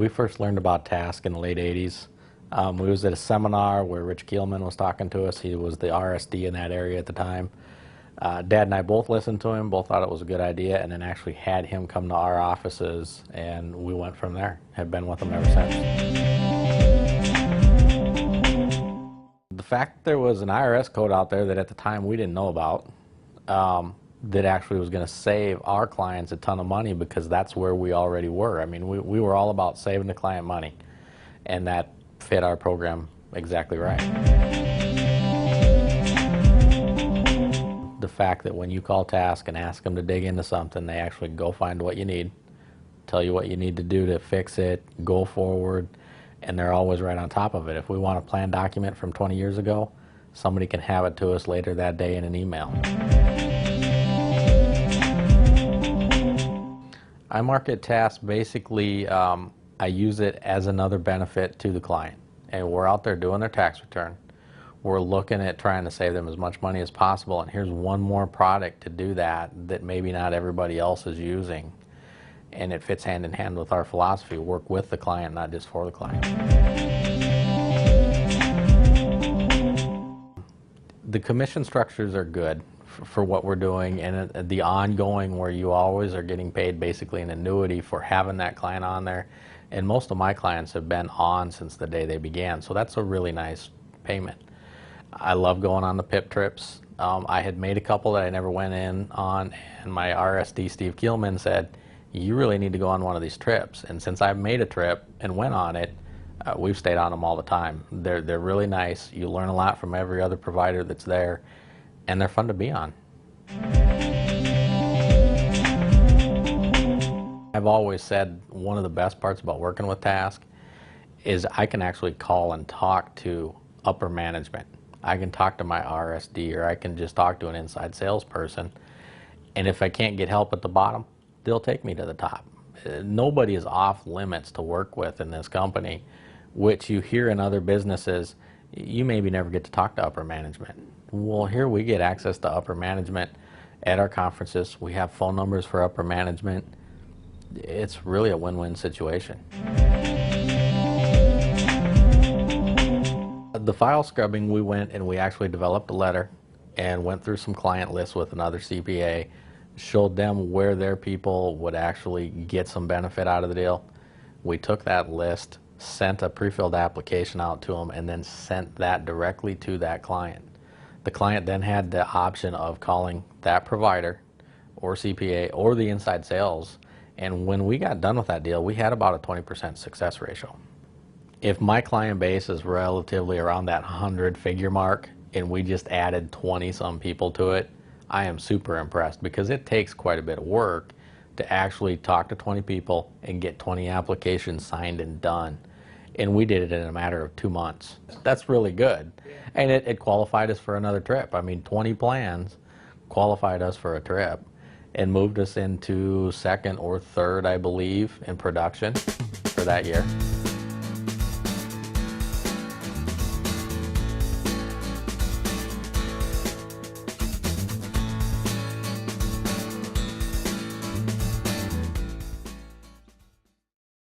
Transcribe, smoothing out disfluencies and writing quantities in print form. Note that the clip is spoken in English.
We first learned about TASC in the late 80s. We was at a seminar where Rich Keelman was talking to us. He was the RSD in that area at the time. Dad and I both listened to him, both thought it was a good idea, and then actually had him come to our offices, and we went from there. Have been with him ever since. The fact that there was an IRS code out there that at the time we didn't know about, that actually was going to save our clients a ton of money, because that's where we already were. I mean, we were all about saving the client money, and that fit our program exactly right. The fact that when you call TASC and ask them to dig into something, they actually go find what you need, tell you what you need to do to fix it, go forward, and they're always right on top of it. If we want a plan document from 20 years ago, somebody can have it to us later that day in an email. I market TASC basically, I use it as another benefit to the client. And we're out there doing their tax return. We're looking at trying to save them as much money as possible, and here's one more product to do that maybe not everybody else is using. And it fits hand in hand with our philosophy: work with the client, not just for the client. The commission structures are good for what we're doing, and the ongoing, where you always are getting paid basically an annuity for having that client on there. And most of my clients have been on since the day they began, so that's a really nice payment. I love going on the PIP trips. I had made a couple that I never went in on, and my RSD, Steve Keelman, said, you really need to go on one of these trips. And since I've made a trip and went on it, we've stayed on them all the time. They're really nice. You learn a lot from every other provider that's there, and they're fun to be on. I've always said one of the best parts about working with TASC is I can actually call and talk to upper management. I can talk to my RSD, or I can just talk to an inside salesperson, and if I can't get help at the bottom, they'll take me to the top. Nobody is off limits to work with in this company, which you hear in other businesses. You maybe never get to talk to upper management. Well, here we get access to upper management at our conferences. We have phone numbers for upper management. It's really a win-win situation. The file scrubbing, we went and we actually developed a letter and went through some client lists with another CPA, showed them where their people would actually get some benefit out of the deal. We took that list, sent a pre-filled application out to them, and then sent that directly to that client. The client then had the option of calling that provider or CPA or the inside sales, and when we got done with that deal, we had about a 20% success ratio. If my client base is relatively around that 100-figure mark and we just added 20-some people to it, I am super impressed, because it takes quite a bit of work to actually talk to 20 people and get 20 applications signed and done. And we did it in a matter of 2 months. That's really good. And it qualified us for another trip. I mean, 20 plans qualified us for a trip and moved us into second or third, I believe, in production for that year.